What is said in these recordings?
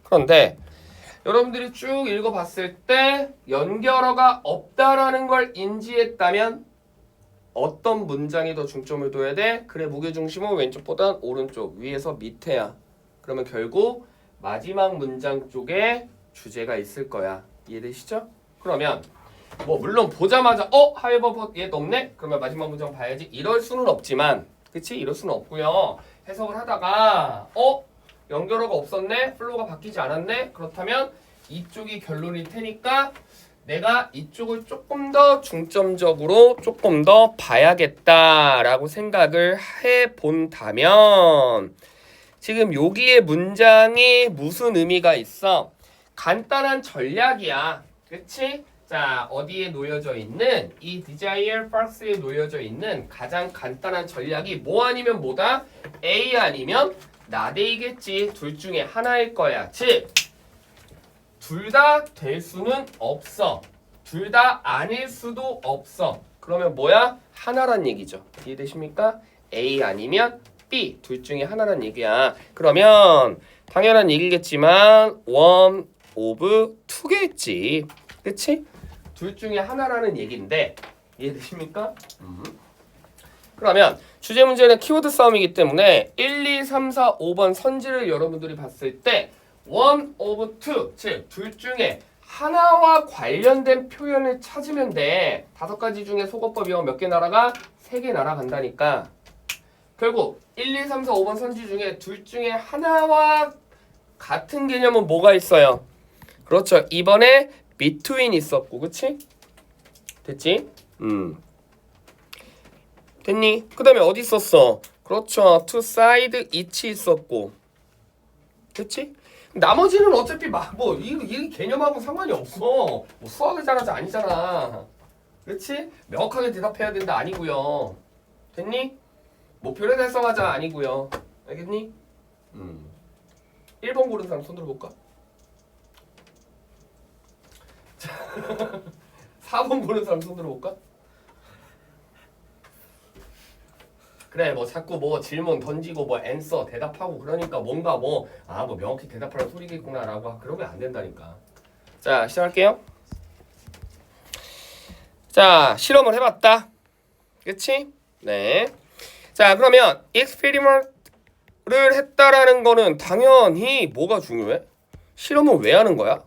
그런데 여러분들이 쭉 읽어봤을 때 연결어가 없다라는 걸 인지했다면 어떤 문장에 더 중점을 둬야 돼? 그래, 무게중심은 왼쪽보단 오른쪽, 위에서 밑에야. 그러면 결국 마지막 문장 쪽에 주제가 있을 거야. 이해되시죠? 그러면 뭐 물론 보자마자 하이버버 얘 없네? 그러면 마지막 문장 봐야지. 이럴 수는 없지만, 그치? 이럴 수는 없고요. 해석을 하다가 연결어가 없었네? 플로우가 바뀌지 않았네? 그렇다면 이쪽이 결론일 테니까 내가 이쪽을 조금 더 중점적으로 조금 더 봐야겠다라고 생각을 해본다면 지금 여기에 문장이 무슨 의미가 있어? 간단한 전략이야. 그치? 자, 어디에 놓여져 있는 이 desire box에 놓여져 있는 가장 간단한 전략이 뭐 아니면 뭐다? A 아니면 나데이겠지. 둘 중에 하나일 거야. 즉, 둘 다 될 수는 없어. 둘 다 아닐 수도 없어. 그러면 뭐야? 하나란 얘기죠. 이해되십니까? A 아니면 B. 둘 중에 하나란 얘기야. 그러면 당연한 얘기겠지만 one of two겠지. 그치? 둘 중에 하나라는 얘기인데 이해되십니까? 그러면 주제 문제는 키워드 싸움이기 때문에 1, 2, 3, 4, 5번 선지를 여러분들이 봤을 때 one of two, 즉 둘 중에 하나와 관련된 표현을 찾으면 돼. 5가지 중에 속어법 이어 몇 개 날아가? 3개 날아간다니까. 결국 1, 2, 3, 4, 5번 선지 중에 둘 중에 하나와 같은 개념은 뭐가 있어요? 그렇죠. 이번에 between 있었고, 그치? 됐지? 됐니? 그 다음에 어디 있었어? 그렇죠. to side each 있었고. 됐지? 나머지는 어차피 이 개념하고 상관이 없어. 뭐 수학을 잘하자 아니잖아. 그렇지? 명확하게 대답해야 된다 아니고요. 됐니? 목표를 달성하자 아니고요. 알겠니? 1번 고른 사람 손 들어볼까? 4번 고른 사람 손 들어볼까? 그래, 뭐 자꾸 뭐 질문 던지고 뭐 앤서 대답하고 그러니까 뭔가 뭐 명확히 대답하라는 소리겠구나라고 그러면 안 된다니까. 자, 시작할게요. 자, 실험을 해봤다. 그치? 네. 자, 그러면 익스페리먼트를 했다라는 거는 당연히 뭐가 중요해? 실험을 왜 하는 거야?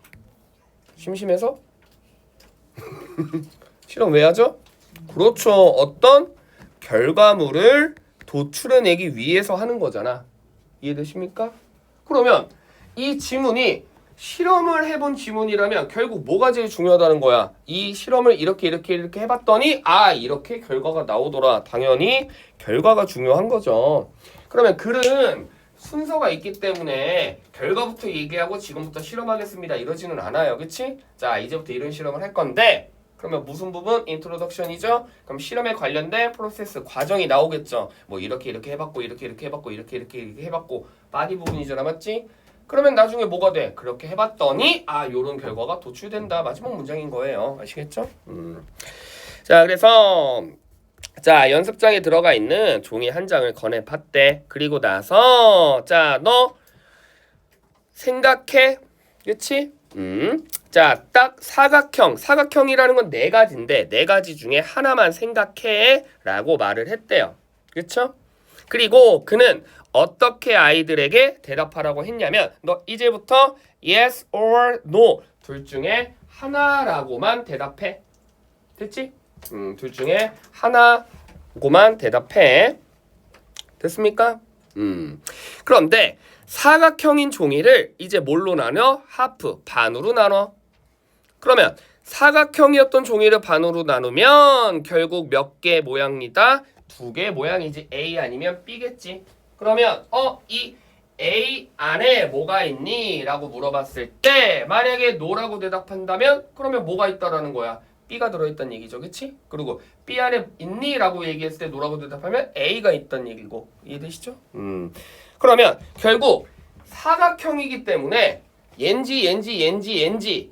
심심해서? 실험 왜 하죠? 그렇죠. 어떤 결과물을 도출해내기 위해서 하는 거잖아. 이해되십니까? 그러면 이 지문이 실험을 해본 지문이라면 결국 뭐가 제일 중요하다는 거야? 이 실험을 이렇게 해봤더니 이렇게 결과가 나오더라. 당연히 결과가 중요한 거죠. 그러면 글은 순서가 있기 때문에 결과부터 얘기하고 지금부터 실험하겠습니다 이러지는 않아요. 그치? 자, 이제부터 이런 실험을 할 건데 그러면 무슨 부분? 인트로덕션이죠. 그럼 실험에 관련된 프로세스 과정이 나오겠죠. 뭐 이렇게 해봤고 이렇게 해봤고 이렇게 해봤고 바디 부분이잖아. 맞지? 그러면 나중에 뭐가 돼? 그렇게 해봤더니 요런 결과가 도출된다. 마지막 문장인 거예요. 아시겠죠? 자, 그래서 자, 연습장에 들어가 있는 종이 한 장을 꺼내봤대. 그리고 나서 자, 너 생각해. 그치? 자, 딱 사각형이라는 건 4가지인데 4가지 중에 하나만 생각해 라고 말을 했대요. 그쵸? 그리고 그는 어떻게 아이들에게 대답하라고 했냐면 너 이제부터 yes or no 둘 중에 하나라고만 대답해. 됐지? 둘 중에 하나고만 대답해. 됐습니까? 그런데 사각형인 종이를 이제 뭘로 나눠? 하프, 반으로 나눠. 그러면 사각형이었던 종이를 반으로 나누면 결국 몇 개 모양이다? 2개 모양이지. A 아니면 B겠지. 그러면 이 A 안에 뭐가 있니? 라고 물어봤을 때 만약에 no라고 대답한다면 그러면 뭐가 있다라는 거야? B가 들어있다는 얘기죠. 그치? 그리고 B 안에 있니? 라고 얘기했을 때 no라고 대답하면 A가 있다는 얘기고. 이해되시죠? 그러면 결국 사각형이기 때문에 옌지의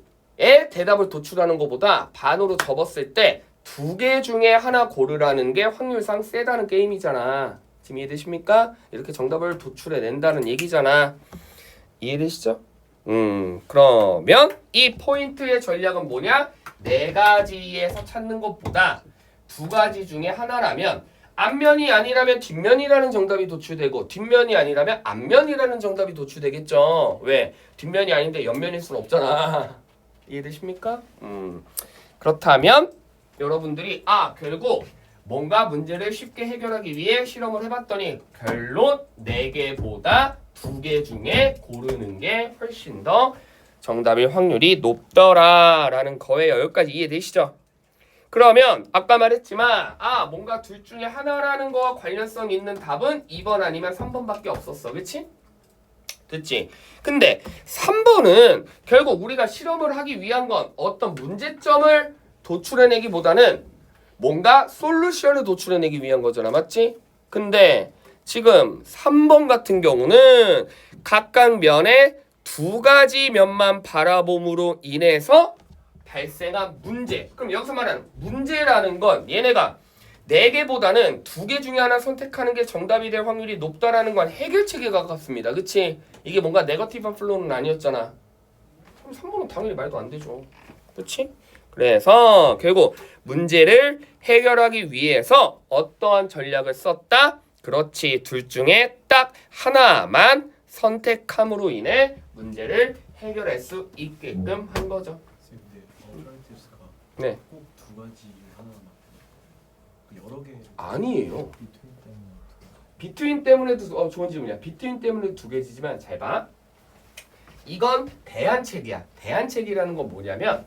대답을 도출하는 것보다 반으로 접었을 때 2개 중에 하나 고르라는 게 확률상 세다는 게임이잖아. 지금 이해되십니까? 이렇게 정답을 도출해낸다는 얘기잖아. 이해되시죠? 그러면 이 포인트의 전략은 뭐냐? 네 가지에서 찾는 것보다 두 가지 중에 하나라면 앞면이 아니라면 뒷면이라는 정답이 도출되고 뒷면이 아니라면 앞면이라는 정답이 도출되겠죠. 왜? 뒷면이 아닌데 옆면일 수는 없잖아. 이해되십니까? 그렇다면 여러분들이 결국 뭔가 문제를 쉽게 해결하기 위해 실험을 해봤더니 결론 4개보다 2개 중에 고르는 게 훨씬 더 정답일 확률이 높더라라는 거예요. 여기까지 이해되시죠? 그러면 아까 말했지만 뭔가 둘 중에 하나라는 거와 관련성 있는 답은 2번 아니면 3번밖에 없었어. 그치? 됐지? 근데 3번은 결국 우리가 실험을 하기 위한 건 어떤 문제점을 도출해내기보다는 뭔가 솔루션을 도출해내기 위한 거잖아. 맞지? 근데 지금 3번 같은 경우는 각각 면의 2가지 면만 바라봄으로 인해서 발생한 문제. 그럼 여기서 말하는 문제라는 건 얘네가 4개보다는 2개 중에 하나 선택하는 게 정답이 될 확률이 높다라는 건 해결책에 가깝습니다. 그치? 이게 뭔가 네거티브한 플로우는 아니었잖아. 그럼 3번은 당연히 말도 안 되죠. 그치? 그래서 결국 문제를 해결하기 위해서 어떠한 전략을 썼다? 그렇지. 둘 중에 딱 하나만 선택함으로 인해 문제를 해결할 수 있게끔 한 거죠. 네. 꼭 2가지 중 하나만 여러 개 아니에요. 비트윈 때문에도 좋은 질문이야. 비트윈 때문에 2개지만 잘 봐. 이건 대안책이야. 대안책이라는 건 뭐냐면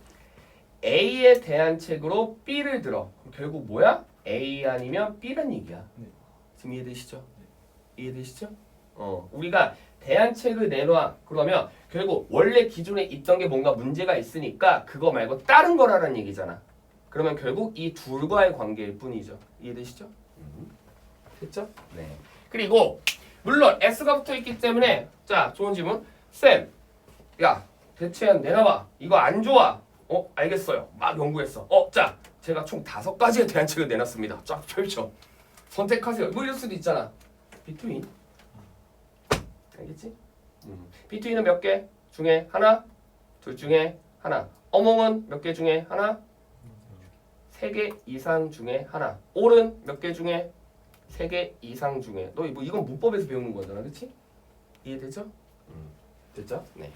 A에 대한 책으로 B를 들어. 그럼 결국 뭐야? A 아니면 B란 얘기야. 네. 지금 이해되시죠? 이해되시죠? 우리가 대안책을 내놔. 그러면 결국 원래 기존에 있던 게 뭔가 문제가 있으니까 그거 말고 다른 거라는 얘기잖아. 그러면 결국 이 둘과의 관계일 뿐이죠. 이해되시죠? 됐죠? 네. 그리고 물론 S가 붙어 있기 때문에 자, 좋은 질문. 쌤, 야, 대체한 내놔봐. 이거 안 좋아. 알겠어요. 막 연구했어. 자, 제가 총 5가지의 대안책을 내놨습니다. 쫙 펼쳐. 선택하세요. 뭐 이럴 수도 있잖아. 비트윈. 알겠지? 비트윈은 몇 개 중에 하나? 둘 중에 하나. 어몽은 몇 개 중에 하나? 3개 이상 중에 하나. 올은 몇 개 중에? 3개 이상 중에. 너 이건 문법에서 배우는 거잖아. 그치? 이해되죠? 됐죠? 네.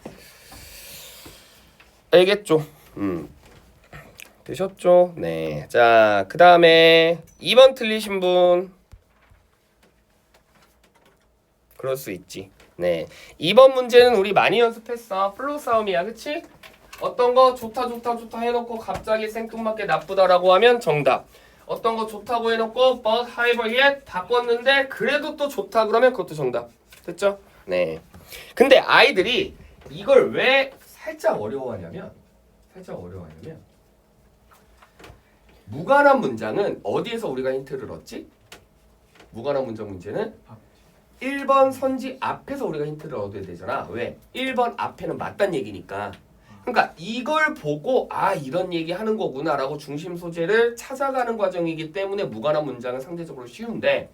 알겠죠? 되셨죠? 네. 자, 그 다음에 2번 틀리신 분. 그럴 수 있지. 네. 2번 문제는 우리 많이 연습했어. 플로우 싸움이야. 그치? 어떤 거 좋다 해놓고 갑자기 생뚱맞게 나쁘다라고 하면 정답. 어떤 거 좋다고 해놓고 but however yet 바꿨는데 그래도 또 좋다 그러면 그것도 정답. 됐죠? 네. 근데 아이들이 이걸 왜 살짝 어려워하냐면 무관한 문장은 어디에서 우리가 힌트를 얻지? 무관한 문장 문제는 1번 선지 앞에서 우리가 힌트를 얻어야 되잖아. 왜? 1번 앞에는 맞단 얘기니까. 그러니까 이걸 보고 이런 얘기 하는 거구나 라고 중심 소재를 찾아가는 과정이기 때문에 무관한 문장은 상대적으로 쉬운데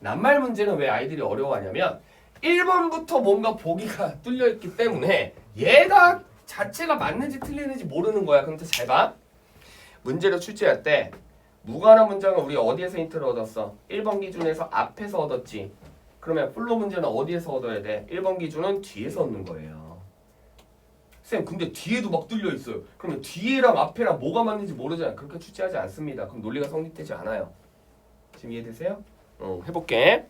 낱말 문제는 왜 아이들이 어려워하냐면 1번부터 뭔가 보기가 뚫려있기 때문에 얘가 자체가 맞는지 틀리는지 모르는 거야. 그럼 잘 봐. 문제를 출제할 때 무관한 문장은 우리 어디에서 힌트를 얻었어? 1번 기준에서 앞에서 얻었지. 그러면 플로 문제는 어디에서 얻어야 돼? 1번 기준은 뒤에서 얻는 거예요. 쌤 근데 뒤에도 막 뚫려 있어요. 그러면 뒤에랑 앞에랑 뭐가 맞는지 모르잖아요. 그렇게 출제하지 않습니다. 그럼 논리가 성립되지 않아요. 지금 이해되세요? 해볼게.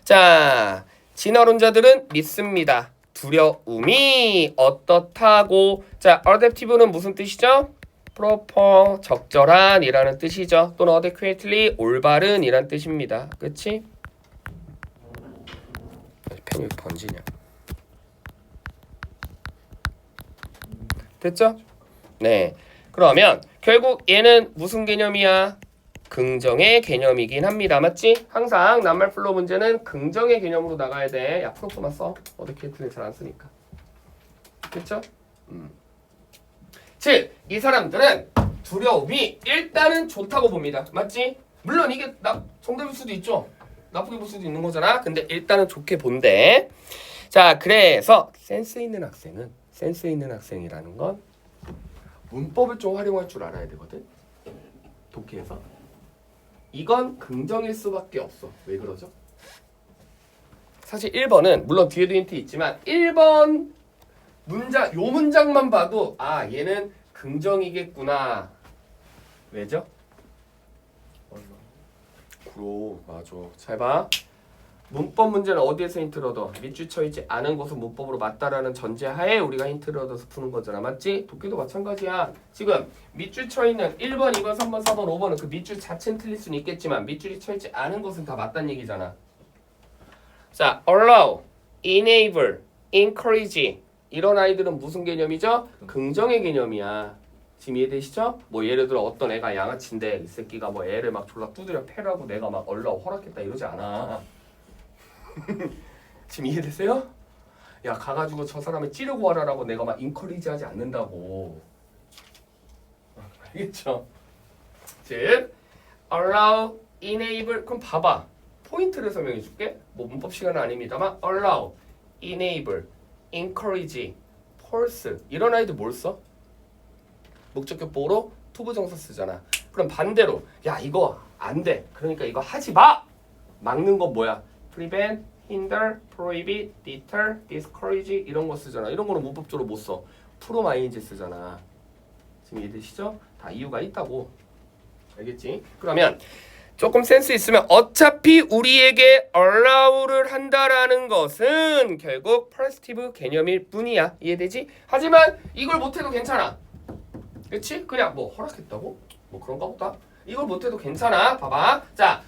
자, 진화론자들은 믿습니다. 두려움이 어떻다고. 자, adaptive는 무슨 뜻이죠? proper, 적절한 이라는 뜻이죠. 또는 adequately, 올바른 이란 뜻입니다. 그치? 펜이 왜 번지냐. 됐죠? 네. 그러면 결국 얘는 무슨 개념이야? 긍정의 개념이긴 합니다. 맞지? 항상 낱말 플로우 문제는 긍정의 개념으로 나가야 돼. 야, 프로포만 써. 어드케이트는 잘 안 쓰니까. 됐죠? 즉, 이 사람들은 두려움이 일단은 좋다고 봅니다. 맞지? 물론 이게 정답일 수도 있죠. 나쁘게 볼 수도 있는 거잖아. 근데 일단은 좋게 본대. 자, 그래서 센스 있는 학생이라는 건 문법을 좀 활용할 줄 알아야 되거든. 독해에서. 이건 긍정일 수밖에 없어. 왜 그러죠? 사실 1번은 물론 뒤에도 힌트 있지만 1번 문장 요 문장만 봐도 아 얘는 긍정이겠구나. 왜죠? 그럼 맞아. 잘 봐. 문법 문제는 어디에서 힌트를 얻어? 밑줄 쳐 있지 않은 것은 문법으로 맞다라는 전제하에 우리가 힌트를 얻어서 푸는 거잖아. 맞지? 독해도 마찬가지야. 지금 밑줄 쳐 있는 1번, 2번, 3번, 4번, 5번은 그 밑줄 자체는 틀릴 수는 있겠지만 밑줄이 쳐 있지 않은 것은 다 맞다는 얘기잖아. 자, allow, enable, encourage 이런 아이들은 무슨 개념이죠? 긍정의 개념이야. 지금 이해되시죠? 뭐 예를 들어 어떤 애가 양아치인데 이 새끼가 뭐 애를 막 졸라 두드려 패라고 내가 막 allow 허락했다 이러지 않아. 지금 이해되세요? 야 가가지고 저 사람을 찌르고 와라라고 내가 막 인커리지 하지 않는다고. 알겠죠? 즉 allow, enable 그럼 봐봐. 포인트를 설명해 줄게. 뭐 문법 시간은 아닙니다만 allow, enable, encourage, force 이런 아이들 뭘 써? 목적격보로 투부정사 쓰잖아. 그럼 반대로 야 이거 안 돼. 그러니까 이거 하지 마. 막는 건 뭐야? prevent, hinder, prohibit, deter, discourage 이런 거 쓰잖아. 이런 거는 문법적으로 못 써. from ing 쓰잖아. 지금 이해되시죠? 다 이유가 있다고. 알겠지? 그러면 조금 센스 있으면 어차피 우리에게 allow를 한다라는 것은 결국 positive 개념일 뿐이야. 이해되지? 하지만 이걸 못해도 괜찮아. 그렇지? 그냥 뭐 허락했다고? 뭐 그런가 보다. 이걸 못해도 괜찮아. 봐봐. 자,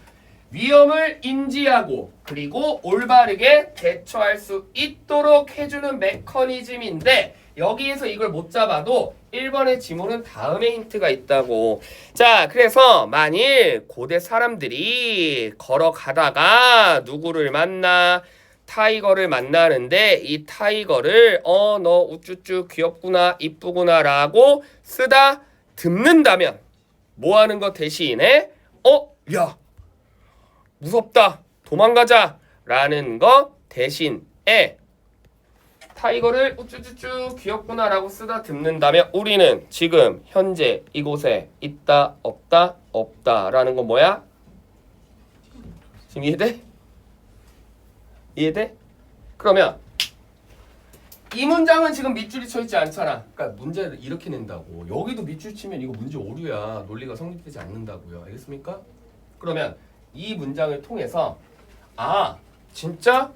위험을 인지하고 그리고 올바르게 대처할 수 있도록 해주는 메커니즘인데 여기에서 이걸 못 잡아도 1번의 지문은 다음에 힌트가 있다고. 자, 그래서 만일 고대 사람들이 걸어가다가 누구를 만나? 타이거를 만나는데 이 타이거를 너 우쭈쭈 귀엽구나 이쁘구나 라고 쓰다 듬는다면 뭐 하는 거 대신에 야 무섭다 도망가자 라는 거 대신에 타이거를 우쭈쭈쭈 귀엽구나 라고 쓰다 듬는다면 우리는 지금 현재 이곳에 있다 없다 없다 라는 건 뭐야? 지금 이해돼? 이해돼? 그러면 이 문장은 지금 밑줄이 쳐있지 않잖아. 그러니까 문제를 이렇게 낸다고. 여기도 밑줄 치면 이거 문제 오류야. 논리가 성립되지 않는다고요. 알겠습니까? 그러면 이 문장을 통해서 아 진짜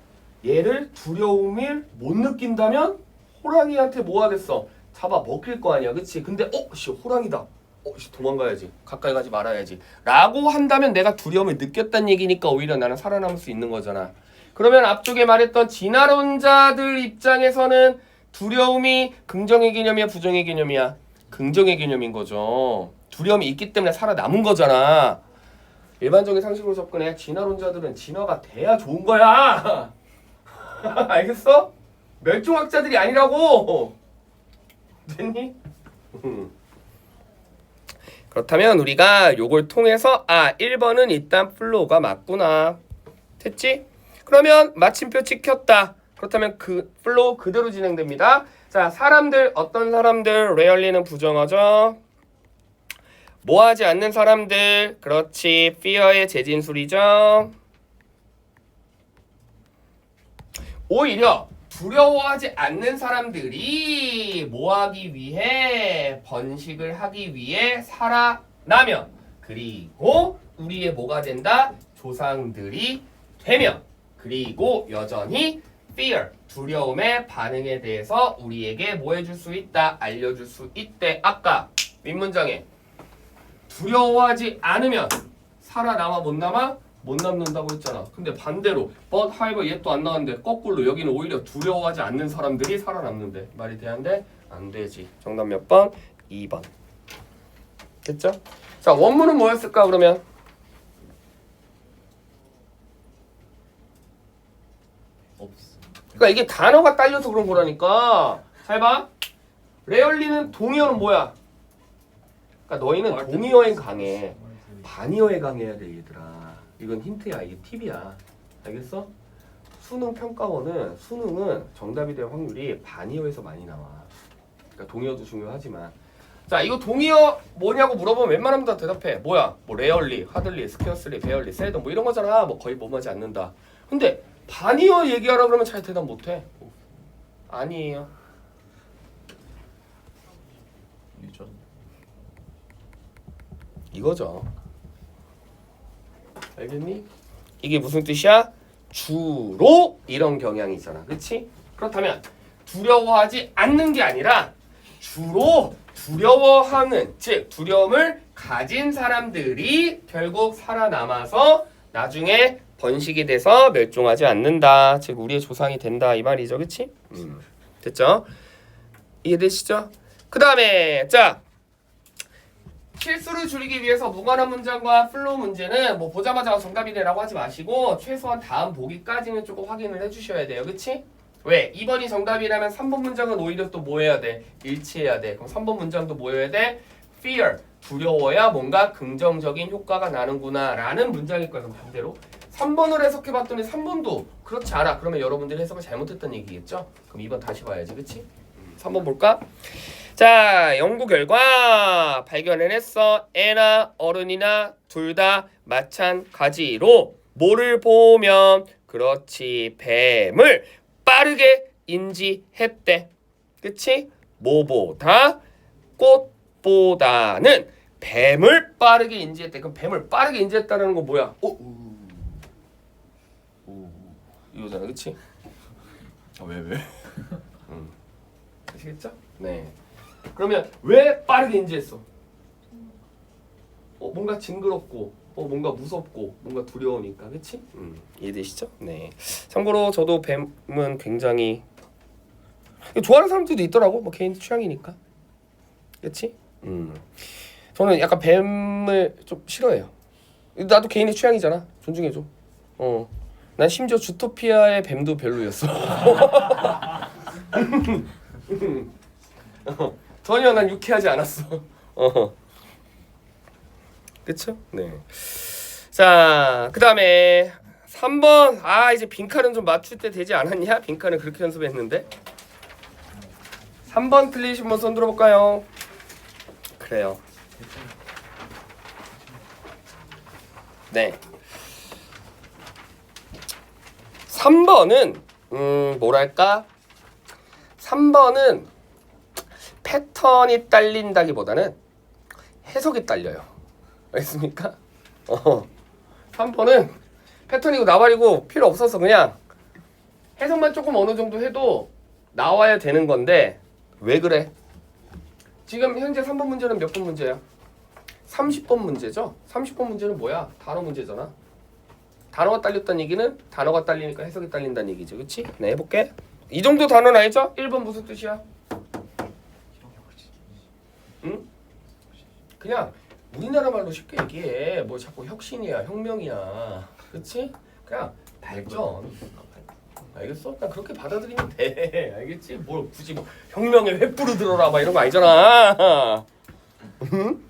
얘를 두려움을 못 느낀다면 호랑이한테 뭐 하겠어? 잡아 먹힐 거 아니야. 그치? 근데 호랑이다. 도망가야지. 가까이 가지 말아야지. 라고 한다면 내가 두려움을 느꼈다는 얘기니까 오히려 나는 살아남을 수 있는 거잖아. 그러면 앞쪽에 말했던 진화론자들 입장에서는 두려움이 긍정의 개념이야 부정의 개념이야? 긍정의 개념인 거죠. 두려움이 있기 때문에 살아남은 거잖아. 일반적인 상식으로 접근해. 진화론자들은 진화가 돼야 좋은 거야. 알겠어? 멸종학자들이 아니라고. 됐니? 그렇다면 우리가 요걸 통해서 1번은 일단 플로우가 맞구나. 됐지? 그러면 마침표 찍혔다. 그렇다면 그 플로우 그대로 진행됩니다. 자, 사람들 어떤 사람들 레얼리는 부정하죠. 뭐하지 않는 사람들 그렇지 fear의 재진술이죠. 오히려 두려워하지 않는 사람들이 뭐하기 위해 번식을 하기 위해 살아나면 그리고 우리의 뭐가 된다? 조상들이 되면 그리고 여전히 fear, 두려움의 반응에 대해서 우리에게 뭐 해줄 수 있다? 알려줄 수 있대. 아까 윗문장에 두려워하지 않으면 살아남아 못 남아? 못 남는다고 했잖아. 근데 반대로 but, however 얘 또 안 나왔는데 거꾸로 여기는 오히려 두려워하지 않는 사람들이 살아남는데 말이 돼안돼? 안 되지. 정답 몇 번? 2번. 됐죠? 자, 원문은 뭐였을까 그러면? 그러니까 이게 단어가 딸려서 그런 거라니까. 잘 봐. 레얼리는 동의어는 뭐야? 그러니까 너희는 동의어에 강해. 반의어에 강해야 돼 얘들아. 이건 힌트야. 이게 팁이야. 알겠어? 수능 평가원은 수능은 정답이 될 확률이 반이어에서 많이 나와. 그러니까 동의어도 중요하지만 자 이거 동의어 뭐냐고 물어보면 웬만하면 다 대답해. 뭐야? 뭐 레얼리, 하들리, 스퀘어스리, 베얼리, 셀던 뭐 이런 거잖아. 뭐 거의 뭐하지 않는다. 근데 반이어 얘기하라 그러면 잘 대답 못해. 아니에요. 유전. 이거죠. 알겠니? 이게 무슨 뜻이야? 주로 이런 경향이 있잖아. 그치? 그렇다면 두려워하지 않는 게 아니라 주로 두려워하는, 즉 두려움을 가진 사람들이 결국 살아남아서 나중에 번식이 돼서 멸종하지 않는다. 즉 우리의 조상이 된다 이 말이죠. 그치? 됐죠? 이해되시죠? 그 다음에 자 실수를 줄이기 위해서 무관한 문장과 플로우 문제는 뭐 보자마자 정답이네라고 하지 마시고 최소한 다음 보기까지는 조금 확인을 해주셔야 돼요. 그치? 왜? 2번이 정답이라면 3번 문장은 오히려 또 뭐 해야 돼? 일치해야 돼. 그럼 3번 문장도 뭐 해야 돼? fear, 두려워야 뭔가 긍정적인 효과가 나는구나 라는 문장일 거야. 그럼 반대로 3번을 해석해봤더니 3번도 그렇지 않아. 그러면 여러분들이 해석을 잘못했다는 얘기겠죠? 그럼 2번 다시 봐야지. 그치? 3번 볼까? 자, 연구 결과 발견해냈어. 애나 어른이나 둘 다 마찬가지로 뭐를 보면 그렇지 뱀을 빠르게 인지했대. 그치? 뭐보다 꽃보다는 뱀을 빠르게 인지했대. 그럼 뱀을 빠르게 인지했다는 건 뭐야? 이거잖아. 그치? 왜? 아시겠죠? 네. 그러면 왜 빠르게 인지했어? 뭔가 징그럽고 뭔가 무섭고 뭔가 두려우니까. 그치? 이해되시죠? 네. 참고로 저도 뱀은 굉장히 좋아하는 사람들도 있더라고. 뭐 개인 취향이니까. 그치? 저는 약간 뱀을 좀 싫어해요. 나도 개인의 취향이잖아. 존중해줘. 난 심지어 주토피아의 뱀도 별로였어. 전혀 난 유쾌하지 않았어. 그쵸? 네. 자, 그 다음에 3번. 이제 빈칸은 좀 맞출 때 되지 않았냐? 빈칸은 그렇게 연습했는데. 3번 틀리신 분 손 들어볼까요? 그래요. 네. 3번은 뭐랄까? 3번은 패턴이 딸린다기보다는 해석이 딸려요. 알겠습니까? 3번은 패턴이고 나발이고 필요 없어서 그냥 해석만 조금 어느 정도 해도 나와야 되는 건데 왜 그래? 지금 현재 3번 문제는 몇 번 문제야? 30번 문제죠? 30번 문제는 뭐야? 단어 문제잖아. 단어가 딸렸다는 얘기는 단어가 딸리니까 해석이 딸린다는 얘기죠. 그치? 네, 해볼게. 이 정도 단어는 아니죠? 1번 무슨 뜻이야? 응? 그냥 우리나라 말로 쉽게 얘기해. 뭐 자꾸 혁신이야, 혁명이야. 그치? 그냥 발전. 알겠어? 그냥 그렇게 받아들이면 돼. 알겠지? 뭘 굳이 뭐 혁명의 횃불을 들어라 막 이런 거 아니잖아. 응?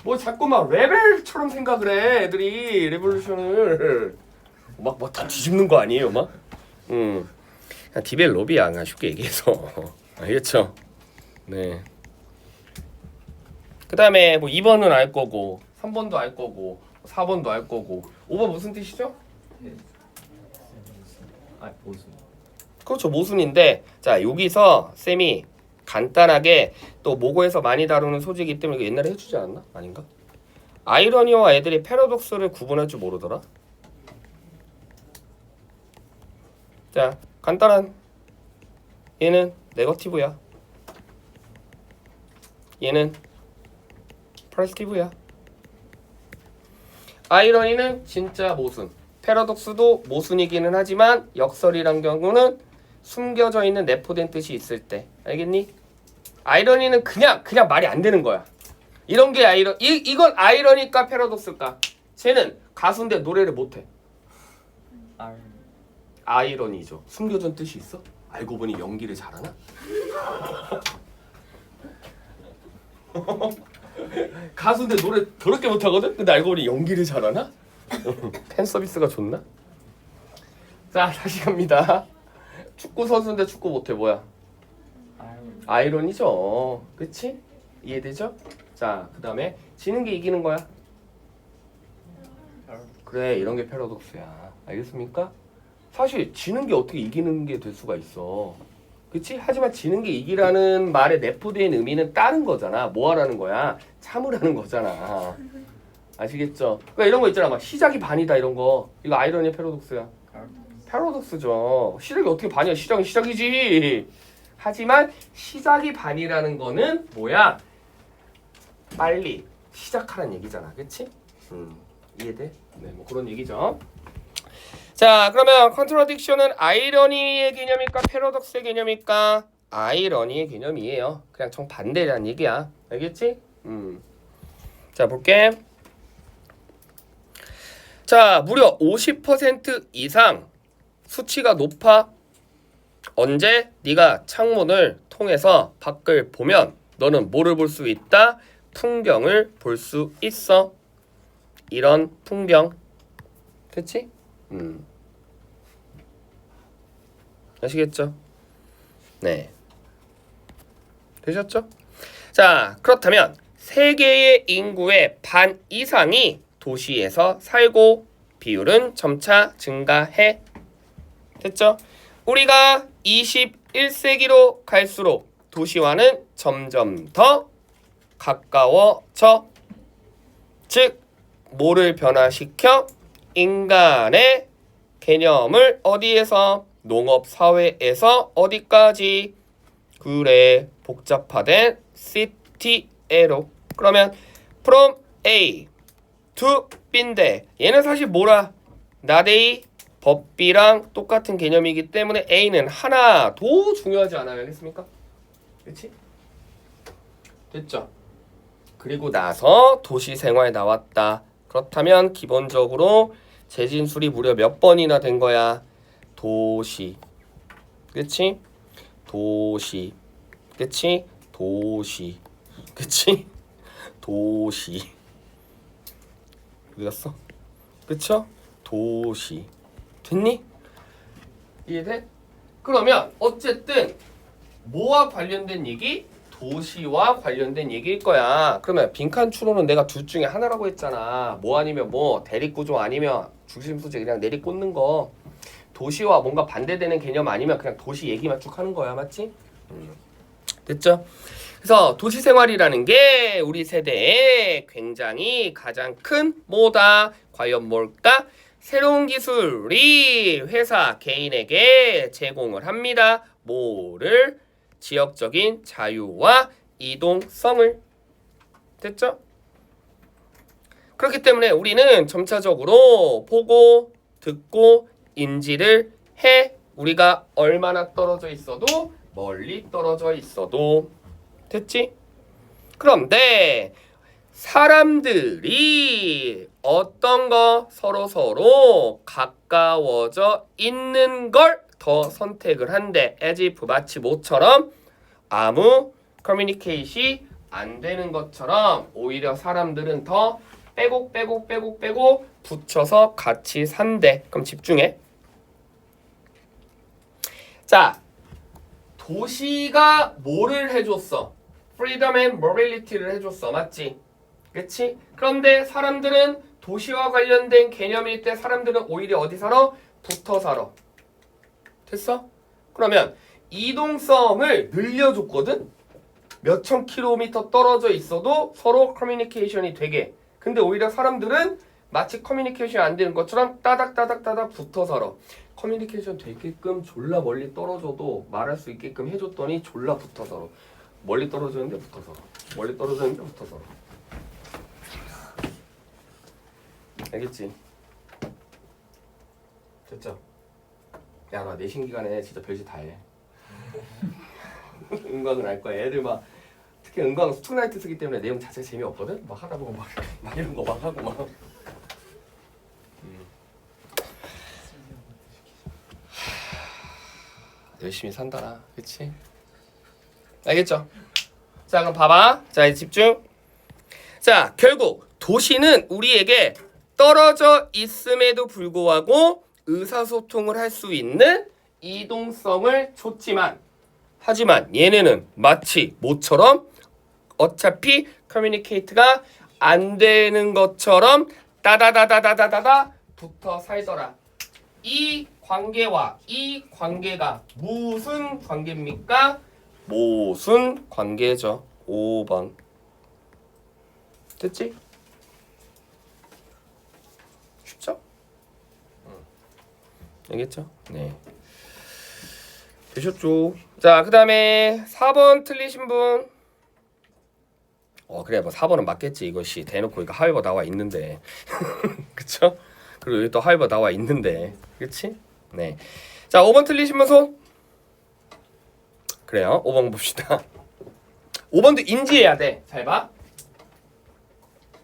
뭐 자꾸 막 레벨처럼 생각을 해. 애들이 레볼루션을 막 다 뒤집는 거 아니에요, 막? 그냥 디벨 로비야, 그냥 쉽게 얘기해서. 알겠죠? 네. 그 다음에 뭐 2번은 알 거고 3번도 알 거고 4번도 알 거고 5번 무슨 뜻이죠? 모순. 그렇죠, 모순인데 자 여기서 쌤이 간단하게 또 모고에서 많이 다루는 소재이기 때문에 이거 옛날에 해주지 않았나? 아닌가? 아이러니와 애들이 패러독스를 구분할 줄 모르더라. 자 간단한 얘는 네거티브야. 얘는 포지티브야. 아이러니는 진짜 모순. 패러독스도 모순이기는 하지만 역설이란 경우는 숨겨져 있는 내포된 뜻이 있을 때. 알겠니? 아이러니는 그냥 말이 안 되는 거야. 이런 게 이건 아이러니까 패러독스일까? 쟤는 가수인데 노래를 못 해. 아이러니죠. 숨겨진 뜻이 있어? 알고 보니 연기를 잘하나? 가수인데 노래 더럽게 못하거든? 근데 알고 보니 연기를 잘하나? 팬 서비스가 좋나? 자, 다시 갑니다. 축구 선수인데 축구 못해 뭐야? 아이론이죠. 그치? 이해되죠? 자, 그 다음에 지는 게 이기는 거야. 그래, 이런 게 패러독스야. 알겠습니까? 사실 지는 게 어떻게 이기는 게 될 수가 있어. 그치? 하지만 지는 게 이기라는 말에 내포된 의미는 다른 거잖아. 뭐 하라는 거야? 참으라는 거잖아. 아시겠죠? 그러니까 이런 거 있잖아. 막 시작이 반이다 이런 거. 이거 아이러니야 패러독스야? 패러독스죠. 시작이 어떻게 반이야? 시작은 시작이지. 하지만 시작이 반이라는 거는 뭐야? 빨리 시작하라는 얘기잖아. 그치? 이해돼? 네, 뭐 그런 얘기죠. 자, 그러면 컨트라딕션은 아이러니의 개념일까? 패러독스의 개념일까? 아이러니의 개념이에요. 그냥 정반대라는 얘기야. 알겠지? 자, 볼게. 자, 무려 50% 이상 수치가 높아. 언제? 네가 창문을 통해서 밖을 보면 너는 뭐를 볼 수 있다? 풍경을 볼 수 있어. 이런 풍경. 그치? 아시겠죠? 네. 되셨죠? 자, 그렇다면 세계의 인구의 반 이상이 도시에서 살고 비율은 점차 증가해. 됐죠? 우리가 21세기로 갈수록 도시와는 점점 더 가까워져. 즉, 뭐를 변화시켜? 인간의 개념을 어디에서? 농업사회에서 어디까지? 그래, 복잡화된 시티에로. 그러면 from A to B인데 얘는 사실 뭐라? not A, but B랑 똑같은 개념이기 때문에 A는 하나도 중요하지 않아요. 알겠습니까? 그렇지? 됐죠? 그리고 나서 도시생활 나왔다. 그렇다면 기본적으로 재진술이 무려 몇 번이나 된 거야? 도시. 그치? 도시. 그치? 도시. 그치? 도시. 어디 갔어? 그쵸? 도시. 됐니? 이해돼? 그러면 어쨌든 뭐와 관련된 얘기? 도시와 관련된 얘기일 거야. 그러면 빈칸 추론은 내가 둘 중에 하나라고 했잖아. 뭐 아니면 뭐 대립구조 아니면 중심 소재 그냥 내리꽂는 거. 도시와 뭔가 반대되는 개념 아니면 그냥 도시 얘기만 쭉 하는 거야. 맞지? 됐죠? 그래서 도시 생활이라는 게 우리 세대에 굉장히 가장 큰 뭐다? 과연 뭘까? 새로운 기술이 회사 개인에게 제공을 합니다. 뭐를? 지역적인 자유와 이동성을. 됐죠? 그렇기 때문에 우리는 점차적으로 보고 듣고 인지를 해. 우리가 얼마나 떨어져 있어도 멀리 떨어져 있어도. 됐지? 그런데 사람들이 어떤 거 서로 가까워져 있는 걸 더 선택을 한대. as if 마치 모처럼 아무 커뮤니케이션이 안 되는 것처럼 오히려 사람들은 더 빼고 붙여서 같이 산대. 그럼 집중해. 자, 도시가 뭐를 해줬어? freedom and mobility를 해줬어. 맞지? 그치? 그런데 사람들은 도시와 관련된 개념일 때 사람들은 오히려 어디 살아? 붙어 살아. 됐어? 그러면 이동성을 늘려줬거든? 몇천 킬로미터 떨어져 있어도 서로 커뮤니케이션이 되게. 근데 오히려 사람들은 마치 커뮤니케이션이 안 되는 것처럼 따닥 붙어 살아. 커뮤니케이션 되게끔 졸라 멀리 떨어져도 말할 수 있게끔 해줬더니 졸라 붙어 살아. 멀리 떨어졌는데 붙어 살아. 멀리 떨어졌는데 붙어 살아. 알겠지? 됐죠? 야, 나 내신 기간에 진짜 별짓 다 해. 은광은 알 거야. 애들 막 특히 은광은 스투나이트 쓰기 때문에 내용 자체가 재미없거든? 막 하다 보면 막 이런 거 막 하고 막. 열심히 산다나. 그치? 알겠죠? 자, 그럼 봐봐. 자, 이제 집중. 자, 결국 도시는 우리에게 떨어져 있음에도 불구하고 의사소통을 할 수 있는 이동성을 줬지만 하지만 얘네는 마치 모처럼 어차피 커뮤니케이트가 안 되는 것처럼 따다다다다다다다 붙어 살더라. 이 관계와 이 관계가 무슨 관계입니까? 모순 관계죠. 5번. 됐지? 쉽죠? 알겠죠? 네. 되셨죠? 자, 그 다음에 4번 틀리신 분. 그래, 뭐 4번은 맞겠지. 이것이 대놓고 이거 하이버 나와 있는데. 그쵸? 그리고 여기 또 하이버 나와 있는데. 그치? 네. 자, 5번 틀리신 분 손. 그래요. 5번 봅시다. 5번도 인지해야 돼. 잘 봐.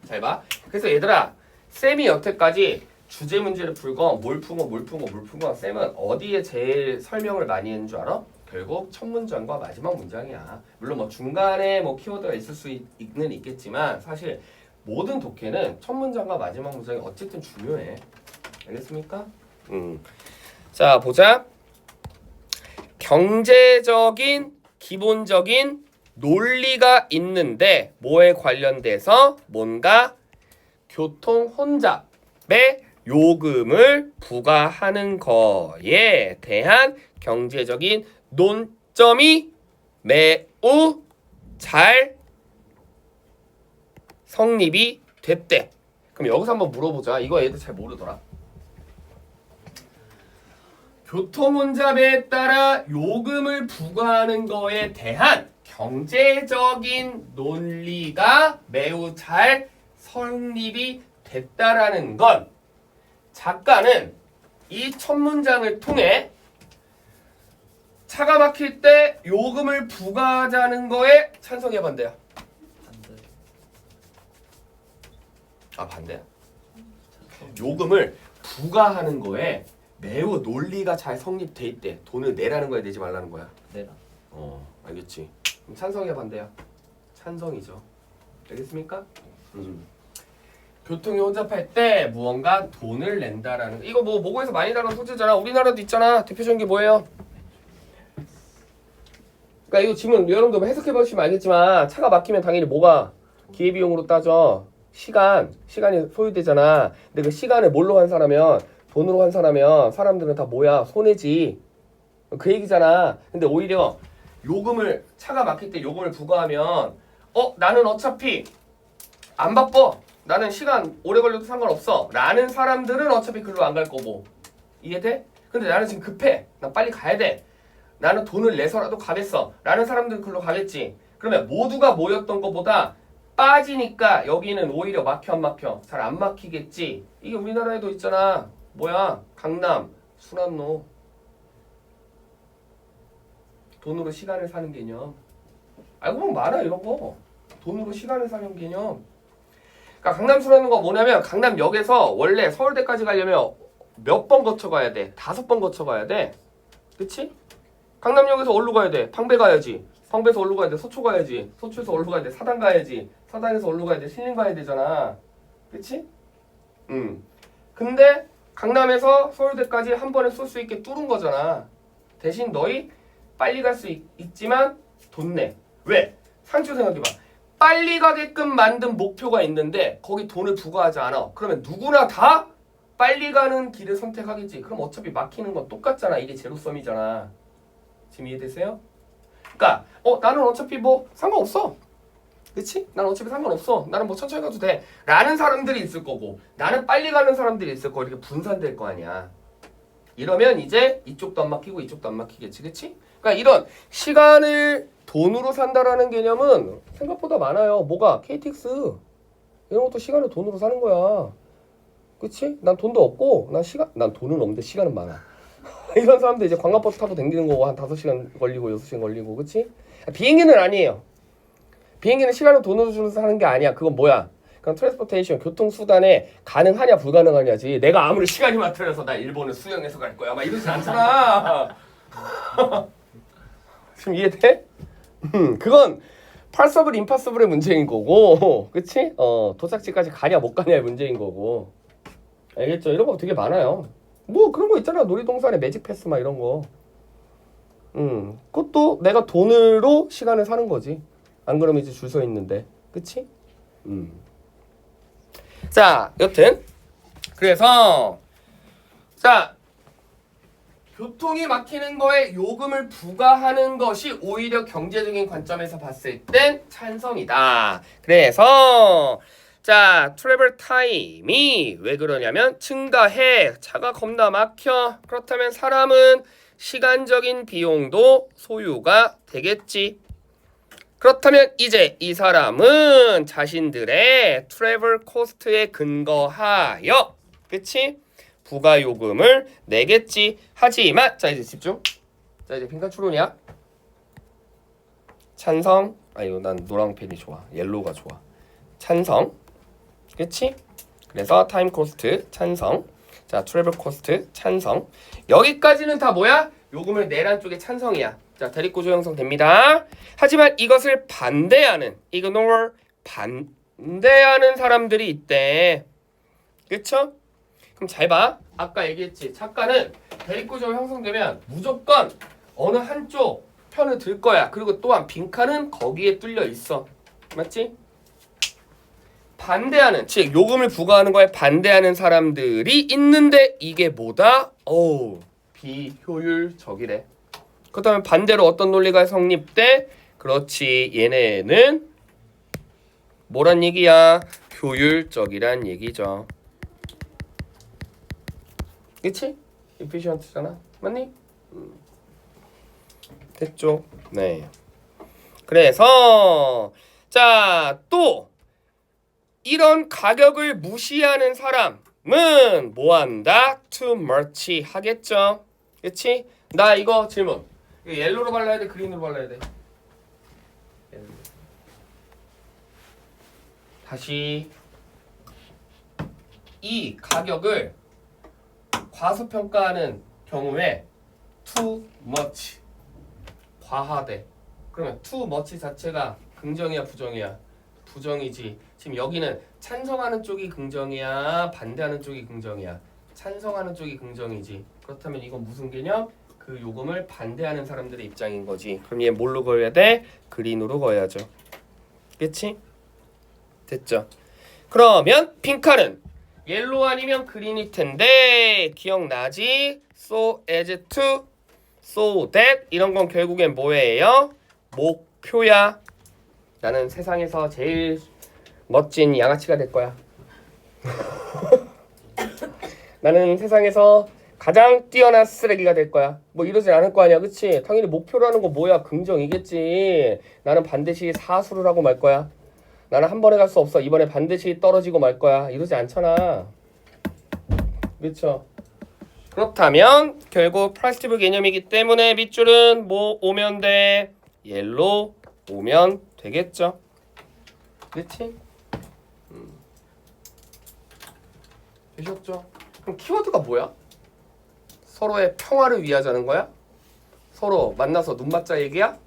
잘 봐. 그래서 얘들아, 쌤이 여태까지 주제 문제를 풀고 뭘 풀고 쌤은 어디에 제일 설명을 많이 했는 줄 알아? 결국 첫 문장과 마지막 문장이야. 물론 뭐 중간에 뭐 키워드가 있을 수 있겠지만 사실 모든 독해는 첫 문장과 마지막 문장이 어쨌든 중요해. 알겠습니까? 자, 보자. 경제적인 기본적인 논리가 있는데 뭐에 관련돼서 뭔가 교통 혼잡의 요금을 부과하는 거에 대한 경제적인 논점이 매우 잘 성립이 됐대. 그럼 여기서 한번 물어보자. 이거 애들 잘 모르더라. 교통 혼잡에 따라 요금을 부과하는 거에 대한 경제적인 논리가 매우 잘 성립이 됐다라는 건 작가는 이 첫 문장을 통해 차가 막힐 때 요금을 부과하자는 거에 찬성해 반대야? 반대. 아, 반대야. 요금을 부과하는 거에 매우 논리가 잘 성립돼 있대. 돈을 내라는 거야, 내지 말라는 거야? 내라. 알겠지. 그럼 찬성이야, 반대야? 찬성이죠. 알겠습니까? 교통이 혼잡할 때 무언가 돈을 낸다라는 거. 이거 뭐 모국에서 많이 다룬 소재잖아. 우리나라도 있잖아. 대표적인 게 뭐예요? 그러니까 이거 지금 여러분들 해석해 보시면 알겠지만 차가 막히면 당연히 뭐가 기회비용으로 따져. 시간이 소요되잖아. 근데 그 시간을 뭘로 환산하면 돈으로 환산하면 사람들은 다 뭐야? 손해지. 그 얘기잖아. 근데 오히려 요금을 차가 막힐 때 요금을 부과하면 나는 어차피 안 바빠. 나는 시간 오래 걸려도 상관없어. 라는 사람들은 어차피 글로 안 갈 거고. 이해돼? 근데 나는 지금 급해. 나 빨리 가야 돼. 나는 돈을 내서라도 가겠어. 라는 사람들은 글로 가겠지. 그러면 모두가 모였던 것보다 빠지니까 여기는 오히려 막혀 안 막혀? 잘 안 막히겠지. 이게 우리나라에도 있잖아. 뭐야? 강남, 순환로. 돈으로 시간을 사는 개념. 알고 보면 많아 이런 거. 돈으로 시간을 사는 개념. 그러니까 강남 순환로가 뭐냐면 강남역에서 원래 서울대까지 가려면 몇 번 거쳐가야 돼? 5번 거쳐가야 돼. 그치? 강남역에서 어디로 가야 돼? 방배 가야지. 방배에서 어디로 가야 돼? 서초 가야지. 서초에서 어디로 가야 돼? 사당 가야지. 사당에서 어디로 가야 돼? 신림 가야 되잖아. 그치? 근데 강남에서 서울대까지 한 번에 쏠 수 있게 뚫은 거잖아. 대신 너희 빨리 갈 수 있지만 돈 내. 왜? 상추 생각해봐. 빨리 가게끔 만든 목표가 있는데 거기 돈을 부과하지 않아. 그러면 누구나 다 빨리 가는 길을 선택하겠지. 그럼 어차피 막히는 건 똑같잖아. 이게 제로섬이잖아. 지금 이해되세요? 그러니까 나는 어차피 뭐 상관없어. 그치? 나는 어차피 상관없어. 나는 뭐 천천히 가도 돼. 라는 사람들이 있을 거고 나는 빨리 가는 사람들이 있을 거고 이렇게 분산될 거 아니야. 이러면 이제 이쪽도 안 막히고 이쪽도 안 막히겠지. 그치? 그러니까 이런 시간을 돈으로 산다라는 개념은 생각보다 많아요. 뭐가? KTX 이런 것도 시간을 돈으로 사는 거야. 그치? 난 돈도 없고 난 돈은 없는데 시간은 많아. 이런 사람들 이제 관광버스 타고 다니는 거고 한 5시간 걸리고 6시간 걸리고. 그치? 비행기는 아니에요. 비행기는 시간을 돈으로 주면서 사는 게 아니야. 그건 뭐야? 그냥 트랜스포테이션, 교통수단에 가능하냐 불가능하냐지. 내가 아무리 시간이 많더라서 나 일본을 수영해서 갈 거야 막 이러지 않잖아. 지금 이해돼? 그건 팔서블 임파서블의 문제인 거고. 그치? 도착지까지 가냐 못 가냐의 문제인 거고. 알겠죠? 이런 거 되게 많아요. 뭐 그런 거 있잖아. 놀이동산에 매직 패스 막 이런 거. 그것도 내가 돈으로 시간을 사는 거지. 안 그러면 이제 줄 서 있는데. 그치? 자, 여튼 그래서 자, 교통이 막히는 거에 요금을 부과하는 것이 오히려 경제적인 관점에서 봤을 땐 찬성이다. 그래서 자, 트래블 타임이 왜 그러냐면 증가해. 차가 겁나 막혀. 그렇다면 사람은 시간적인 비용도 소요가 되겠지. 그렇다면 이제 이 사람은 자신들의 트래블 코스트에 근거하여 그치? 부가 요금을 내겠지. 하지만 자 이제 집중. 자 이제 빈칸 추론이야. 찬성. 아유 난 노랑 펜이 좋아. 옐로우가 좋아. 찬성. 그치? 그래서 타임 코스트 찬성. 자 트래블 코스트 찬성. 여기까지는 다 뭐야? 요금을 내란 쪽에 찬성이야. 자 대립구조 형성됩니다. 하지만 이것을 반대하는 ignore 반대하는 사람들이 있대. 그쵸? 그럼 잘 봐. 아까 얘기했지. 작가는 대립구조 형성되면 무조건 어느 한쪽 편을 들 거야. 그리고 또한 빈칸은 거기에 뚫려 있어. 맞지? 반대하는, 즉 요금을 부과하는 거에 반대하는 사람들이 있는데 이게 뭐다? 비효율적이래. 그렇다면 반대로 어떤 논리가 성립돼? 그렇지. 얘네는 뭐란 얘기야? 효율적이란 얘기죠. 그치? efficient잖아. 맞니? 됐죠? 네. 그래서 자, 또 이런 가격을 무시하는 사람은 뭐한다? too much 하겠죠. 그치? 나 이거 질문. 이거 옐로우로 발라야 돼? 그린으로 발라야 돼? 다시 이 가격을 과소평가하는 경우에 too much 과하대. 그러면 too much 자체가 긍정이야 부정이야? 부정이지. 지금 여기는 찬성하는 쪽이 긍정이야 반대하는 쪽이 긍정이야? 찬성하는 쪽이 긍정이지. 그렇다면 이건 무슨 개념? 그 요금을 반대하는 사람들의 입장인 거지. 그럼 얘 뭘로 그어야 돼? 그린으로 그어야죠. 그치? 됐죠? 그러면 핑크는 옐로우 아니면 그린일 텐데 기억나지? So as to, so that 이런 건 결국엔 뭐예요? 목표야. 나는 세상에서 제일 멋진 양아치가 될 거야. 나는 세상에서 가장 뛰어난 쓰레기가 될 거야. 뭐 이러진 않을 거 아니야. 그치? 당연히 목표라는 거 뭐야? 긍정이겠지. 나는 반드시 사수를 하고 말 거야. 나는 한 번에 갈 수 없어. 이번에 반드시 떨어지고 말 거야. 이러지 않잖아. 그렇죠? 그렇다면 결국 프라이스티브 개념이기 때문에 밑줄은 뭐 오면 돼? 옐로우 오면 되겠죠? 그렇지? 되셨죠? 그럼 키워드가 뭐야? 서로의 평화를 위하자는 거야? 서로 만나서 눈 맞자 얘기야?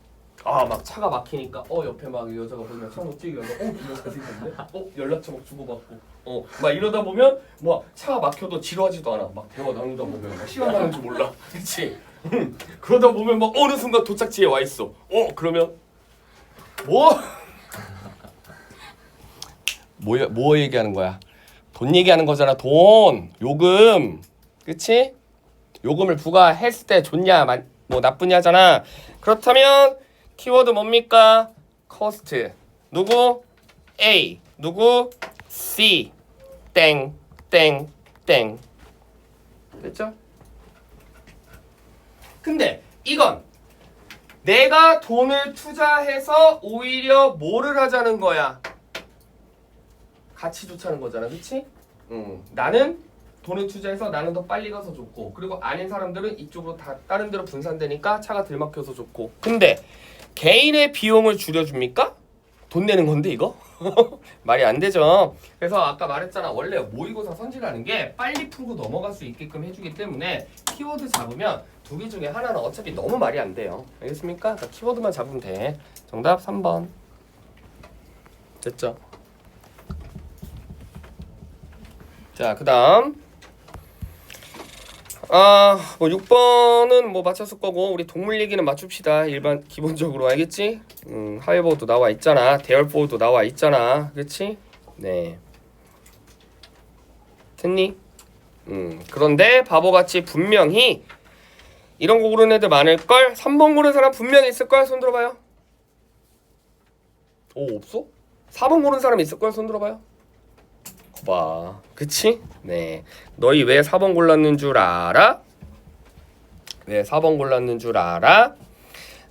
아 막 차가 막히니까 옆에 막 여자가 보면 창문 찌개 열고 이거 잘생겼네? 연락처 막 주고받고 막 이러다 보면 뭐 차가 막혀도 지루하지도 않아. 막 대화 나누다 보면 막 시간 가는 줄 몰라. 그치? 그러다 보면 막 어느 순간 도착지에 와 있어. 그러면 뭐 얘기하는 거야? 돈 얘기하는 거잖아. 돈, 요금, 그치? 요금을 부과했을 때 좋냐, 뭐 나쁘냐잖아. 그렇다면 키워드 뭡니까? cost. 누구? A. 누구? C. 땡, 땡, 땡. 됐죠? 근데 이건 내가 돈을 투자해서 오히려 뭐를 하자는 거야? 같이 좋자는 거잖아. 그치? 나는 돈을 투자해서 나는 더 빨리 가서 좋고 그리고 아닌 사람들은 이쪽으로 다 다른 데로 분산되니까 차가 덜 막혀서 좋고. 근데 개인의 비용을 줄여줍니까? 돈 내는 건데 이거? 말이 안 되죠. 그래서 아까 말했잖아. 원래 모의고사 선지라는 게 빨리 풀고 넘어갈 수 있게끔 해주기 때문에 키워드 잡으면 두 개 중에 하나는 어차피 너무 말이 안 돼요. 알겠습니까? 그러니까 키워드만 잡으면 돼. 정답 3번. 됐죠? 자, 그 다음 뭐 6번은 뭐 맞췄을 거고 우리 동물 얘기는 맞춥시다. 일반 기본적으로 알겠지? 하이버도 나와 있잖아. 대열보도 나와 있잖아. 그렇지? 네. 됐니? 그런데 바보같이 분명히 이런 거 고르는 애들 많을걸? 3번 고른 사람 분명히 있을걸? 손 들어봐요. 오, 없어? 4번 고른 사람 있을걸? 손 들어봐요. 봐, 그치? 네. 너희 왜 4번 골랐는 줄 알아? 왜 4번 골랐는 줄 알아?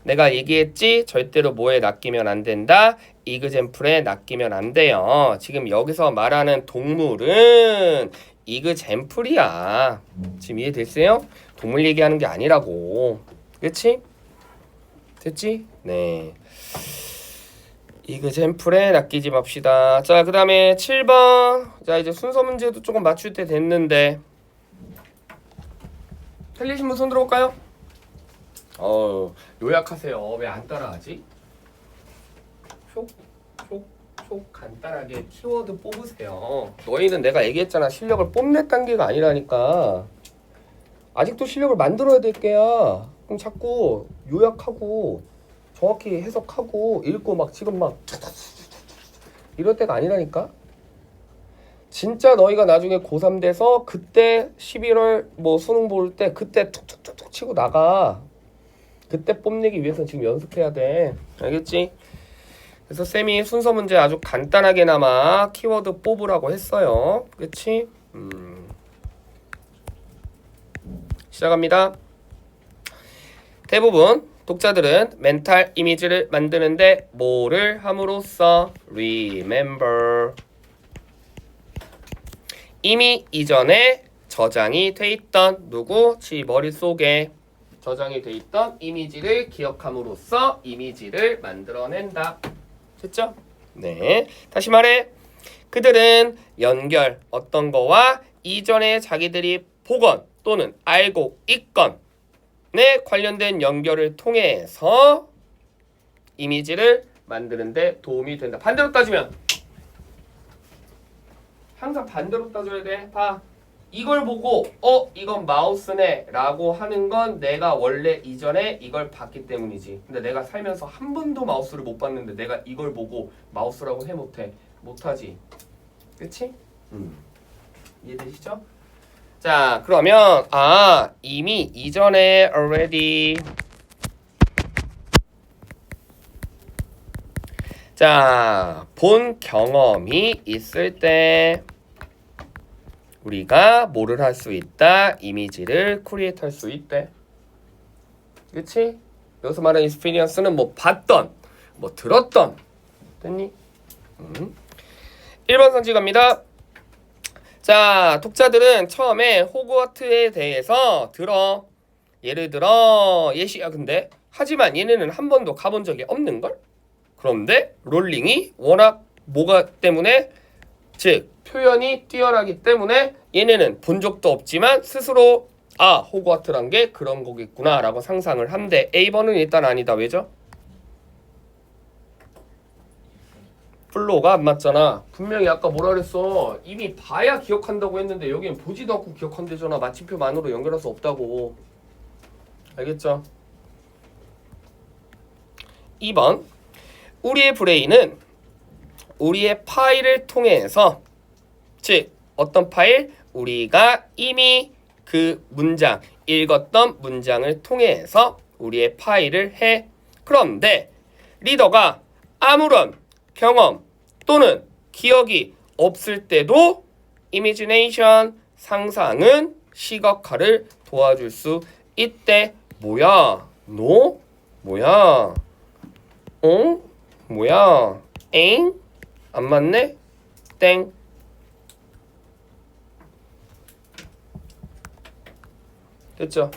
내가 얘기했지? 절대로 뭐에 낚이면 안 된다. 이그젠플에 낚이면 안 돼요. 지금 여기서 말하는 동물은 이그젠플이야. 지금 이해됐어요? 동물 얘기하는 게 아니라고. 그치? 됐지? 네. 이그젠플에 낚이지 맙시다. 자, 그 다음에 7번. 자, 이제 순서 문제도 조금 맞출 때 됐는데 틀리신 분 손 들어볼까요? 요약하세요. 왜 안 따라하지? 촉 간단하게 키워드 뽑으세요. 너희는 내가 얘기했잖아. 실력을 뽐낼 단계가 아니라니까. 아직도 실력을 만들어야 될 게야. 그럼 자꾸 요약하고 정확히 해석하고 읽고 막 지금 막 이럴 때가 아니라니까. 진짜 너희가 나중에 고3 돼서 그때 11월 뭐 수능 볼 때 그때 툭툭툭툭 치고 나가. 그때 뽐내기 위해서는 지금 연습해야 돼. 알겠지? 그래서 쌤이 순서 문제 아주 간단하게나마 키워드 뽑으라고 했어요. 그치? 시작합니다. 대부분 독자들은 멘탈 이미지를 만드는데 뭐를 함으로써 remember 이미 이전에 저장이 돼 있던 누구? 지 머릿속에 저장이 돼 있던 이미지를 기억함으로써 이미지를 만들어낸다. 됐죠? 네. 다시 말해. 그들은 연결 어떤 거와 이전에 자기들이 보건 또는 알고 있건에 관련된 연결을 통해서 이미지를 만드는 데 도움이 된다. 반대로 따지면 항상 반대로 따져야 돼. 봐. 이걸 보고 이건 마우스네 라고 하는 건 내가 원래 이전에 이걸 봤기 때문이지. 근데 내가 살면서 한 번도 마우스를 못 봤는데 내가 이걸 보고 마우스라고 해 못해. 못하지. 그치? 이해되시죠? 자, 그러면 이미 이전에 already 자, 본 경험이 있을 때 우리가 뭐를 할 수 있다? 이미지를 크리에이트 할 수 있대. 그치? 여기서 말하는 experience는 뭐 봤던, 뭐 들었던. 됐니? 1번 선지 갑니다. 자, 독자들은 처음에 호그와트에 대해서 들어. 예를 들어 예시야. 근데 하지만 얘네는 한 번도 가본 적이 없는걸? 그런데 롤링이 워낙 뭐가 때문에 즉 표현이 뛰어나기 때문에 얘네는 본 적도 없지만 스스로 호그와트란 게 그런 거겠구나 라고 상상을 한대. A번은 일단 아니다. 왜죠? 플로우가 안 맞잖아. 분명히 아까 뭐라 그랬어. 이미 봐야 기억한다고 했는데 여기는 보지도 않고 기억한대잖아. 마침표만으로 연결할 수 없다고. 알겠죠? 2번 우리의 브레인은 우리의 파일을 통해서 즉 어떤 파일? 우리가 이미 그 문장 읽었던 문장을 통해서 우리의 파일을 해. 그런데 리더가 아무런 경험 또는 기억이 없을 때도 imagination 상상은 시각화를 도와줄 수 있대. 뭐야? 너? 뭐야? 뭐야? 엥? 안 맞네? 땡. 됐죠?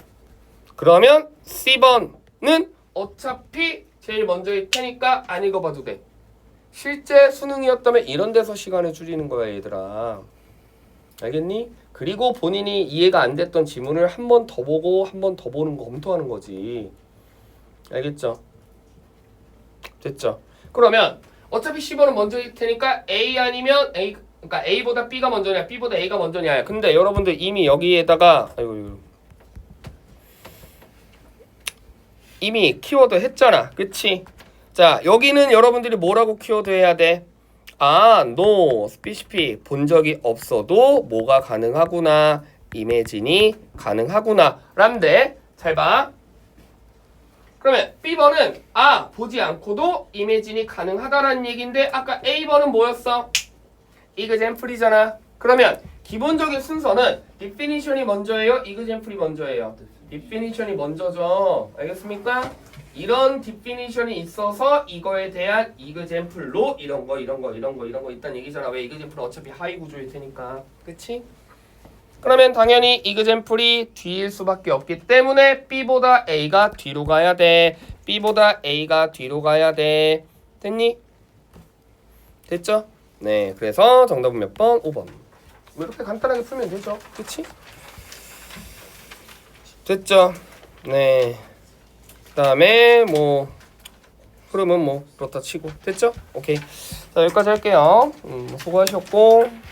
그러면 C번은 어차피 제일 먼저일 테니까 안 읽어봐도 돼. 실제 수능이었다면 이런 데서 시간을 줄이는 거야 얘들아. 알겠니? 그리고 본인이 이해가 안 됐던 지문을 한 번 더 보고 한 번 더 보는 거 검토하는 거지. 알겠죠? 됐죠? 그러면 어차피 C번은 먼저일 테니까 A 아니면 A, 그러니까 A보다 B가 먼저냐 B보다 A가 먼저냐. 근데 여러분들 이미 여기에다가 이미 키워드 했잖아. 그치? 자, 여기는 여러분들이 뭐라고 키워드 해야 돼? 아, no, specific. 본 적이 없어도 뭐가 가능하구나. imagine이 가능하구나. 란데, 잘 봐. 그러면 B번은 보지 않고도 imagine이 가능하다라는 얘기인데 아까 A번은 뭐였어? example이잖아. 그러면 기본적인 순서는 definition이 먼저예요? example이 먼저예요? definition이 먼저죠. 알겠습니까? 이런 definition이 있어서 이거에 대한 example로 이런 거 있다는 얘기잖아. 왜 example은 어차피 하위 구조일 테니까. 그치? 그러면 당연히 example이 뒤일 수밖에 없기 때문에 B보다 A가 뒤로 가야 돼. B보다 A가 뒤로 가야 돼. 됐니? 됐죠? 네, 그래서 정답은 몇 번? 5번. 뭐 이렇게 간단하게 풀면 되죠. 그치? 됐죠? 네. 그 다음에 뭐 흐름은 뭐 그렇다 치고 됐죠? 오케이. 자, 여기까지 할게요. 수고하셨고